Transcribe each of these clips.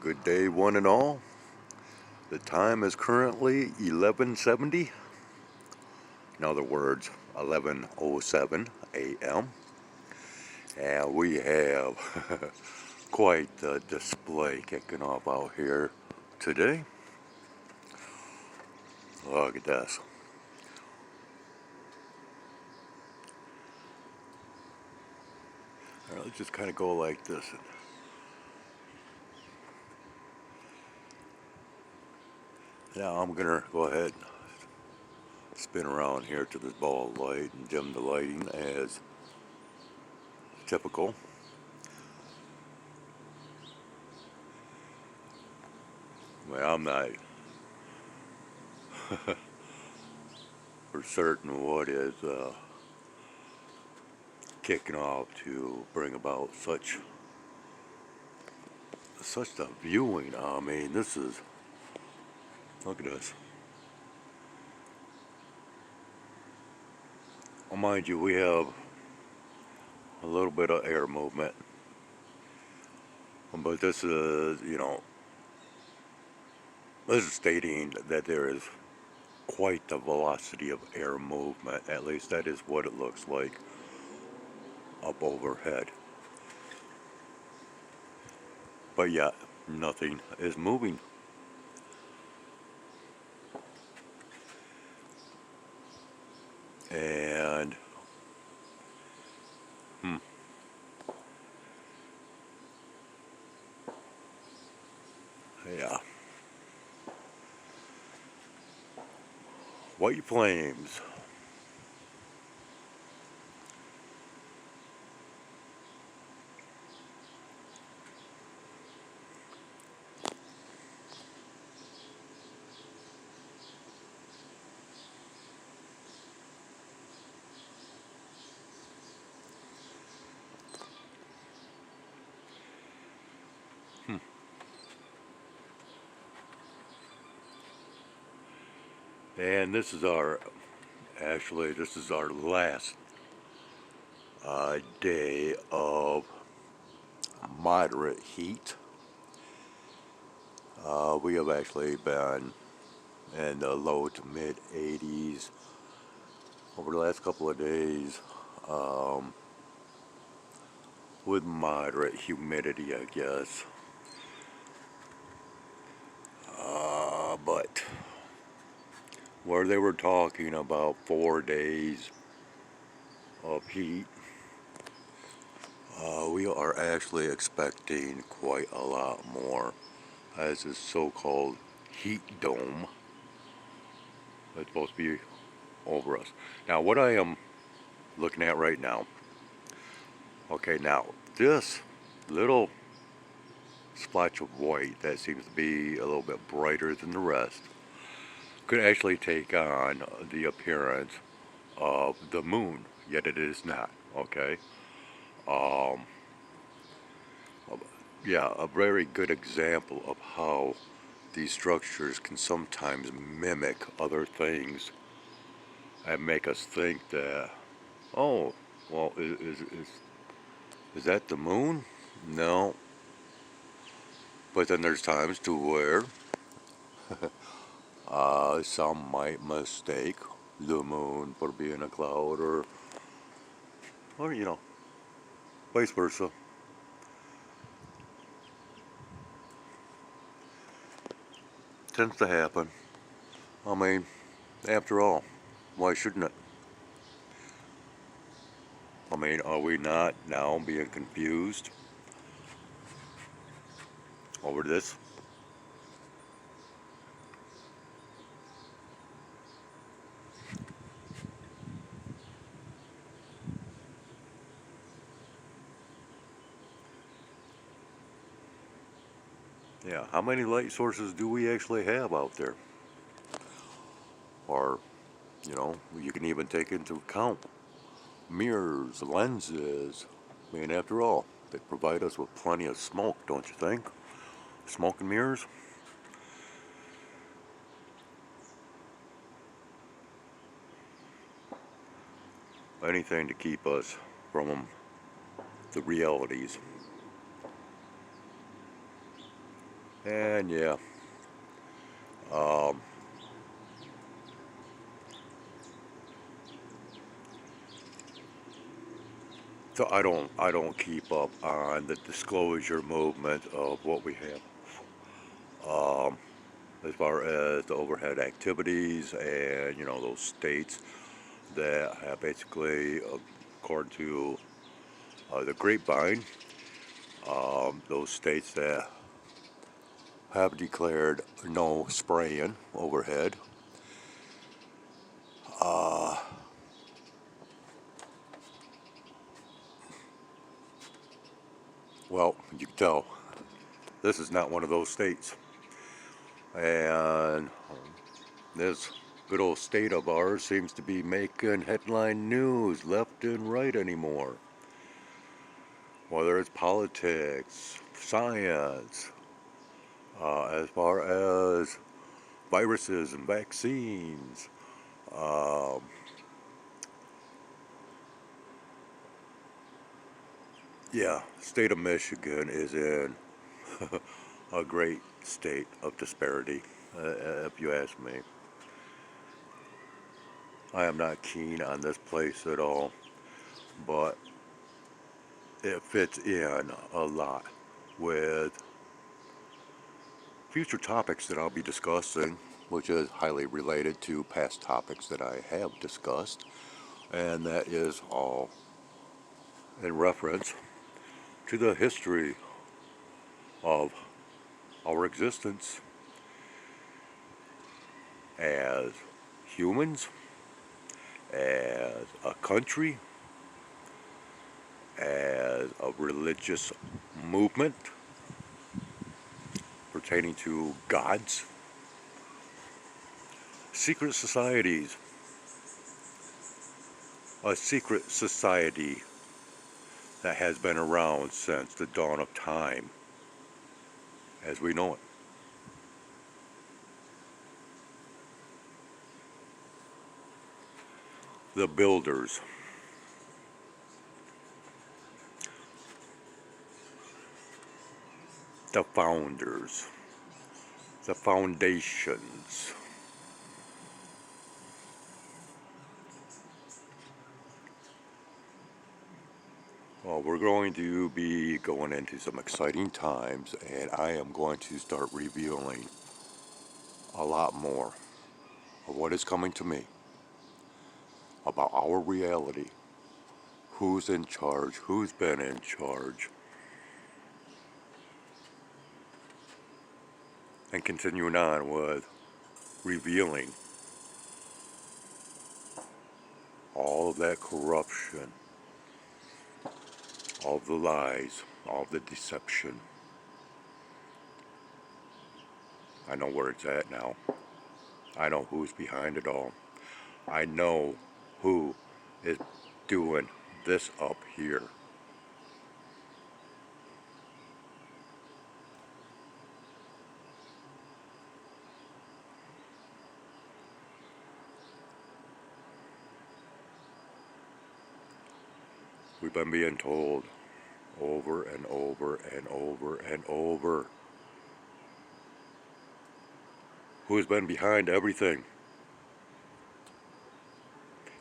Good day, one and all. The time is currently 11:70. In other words, 11:07 a.m. And we have quite the display kicking off out here today. Look at this. All right, let's just kind of go like this. Now I'm gonna go ahead and spin around here to this ball of light and dim the lighting as typical. Well, I'm not for certain what is kicking off to bring about such a viewing. I mean, this is, look at this. Well, mind you, we have a little bit of air movement, but this is, this is stating that there is quite the velocity of air movement. At least that is what it looks like up overhead. But yet, nothing is moving. And, yeah. White flames. And this is our, actually, this is our last day of moderate heat. We have actually been in the low to mid 80s over the last couple of days, with moderate humidity, I guess. But where they were talking about 4 days of heat, we are actually expecting quite a lot more, as this so-called heat dome is supposed to be over us. Now, what I am looking at right now, okay, now this little splotch of white that seems to be a little bit brighter than the rest could actually take on the appearance of the moon, yet it is not, okay? Um, yeah, a very good example of how these structures can sometimes mimic other things and make us think that, oh, well, is that the moon? No. But then there's times to where some might mistake the moon for being a cloud, or vice versa. Tends to happen. I mean, after all, why shouldn't it? I mean, are we not now being confused over this? Yeah, how many light sources do we actually have out there? Or, you can even take into account mirrors, lenses. I mean, after all, they provide us with plenty of smoke, don't you think? Smoke and mirrors? Anything to keep us from the realities. And yeah, um, so I don't keep up on the disclosure movement of what we have, um, as far as the overhead activities and those states that have basically, according to the grapevine, those states that have declared no spraying overhead. Uh, well, you can tell this is not one of those states. And this good old state of ours seems to be making headline news left and right anymore. Whether it's politics, science, as far as viruses and vaccines. Um, yeah, state of Michigan is in a great state of disparity, if you ask me. I am not keen on this place at all, but it fits in a lot with future topics that I'll be discussing, which is highly related to past topics that I have discussed, and that is all in reference to the history of our existence as humans, as a country, as a religious movement pertaining to gods, secret societies, a secret society that has been around since the dawn of time as we know it. The builders, the founders, the foundations. Well, we're going to be going into some exciting times, and I am going to start revealing a lot more of what is coming to me about our reality, who's in charge, who's been in charge, and continuing on with revealing all of that corruption, all of the lies, all of the deception. I know where it's at now. I know who's behind it all. I know who is doing this up here. We've been being told over and over and over and over who's been behind everything.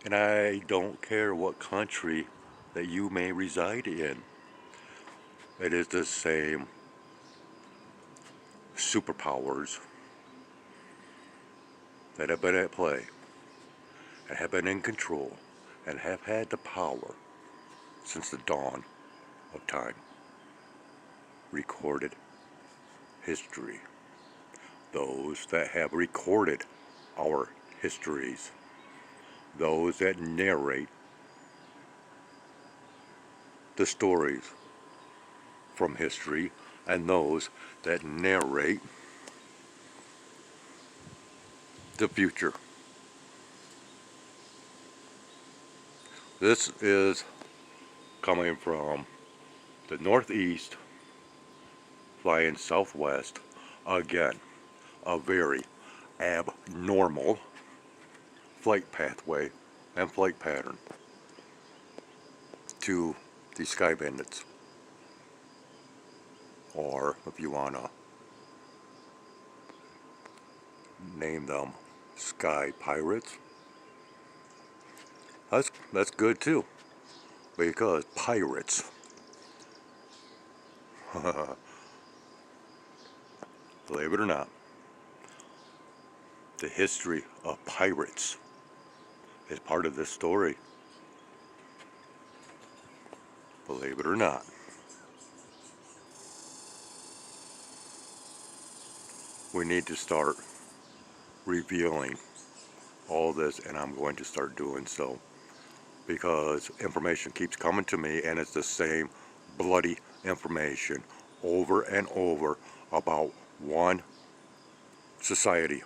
And I don't care what country that you may reside in. It is the same superpowers that have been at play and have been in control and have had the power since the dawn of time. Recorded history. Those that have recorded our histories. Those that narrate the stories from history, and those that narrate the future. This is coming from the Northeast, flying southwest. Again, a very abnormal flight pathway and flight pattern to the Sky Bandits, or if you want to name them sky pirates. That's good too, because pirates. Believe it or not, the history of pirates is part of this story. Believe it or not. We need to start revealing all this, and I'm going to start doing so, because information keeps coming to me, and it's the same bloody information over and over about one society.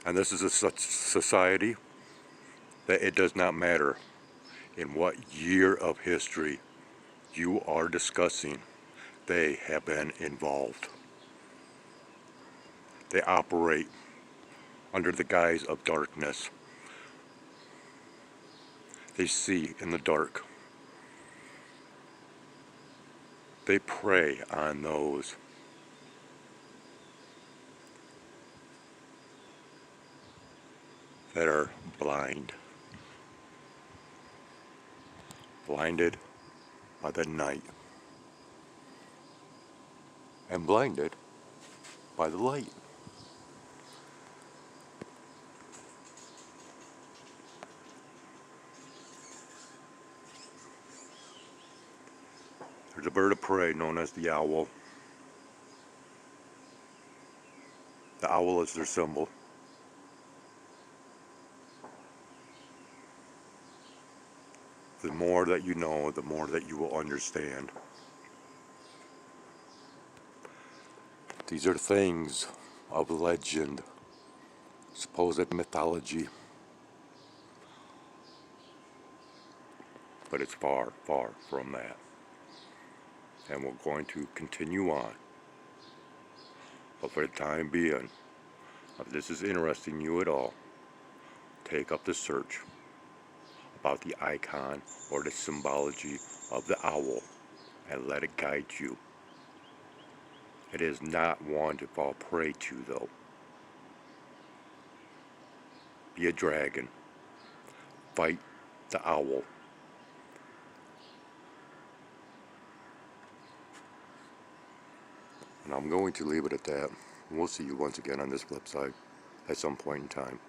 And this is a such society that it does not matter in what year of history you are discussing, they have been involved. They operate under the guise of darkness. They see in the dark. They prey on those that are blind. Blinded by the night. And blinded by the light. There's a bird of prey known as the owl. The owl is their symbol. The more that you know, the more that you will understand. These are things of legend, supposed mythology. But it's far, far from that. And we're going to continue on. But for the time being, if this is interesting you at all, take up the search about the icon or the symbology of the owl and let it guide you. It is not one to fall prey to, though. Be a dragon. Fight the owl. And I'm going to leave it at that. We'll see you once again on this flip side at some point in time.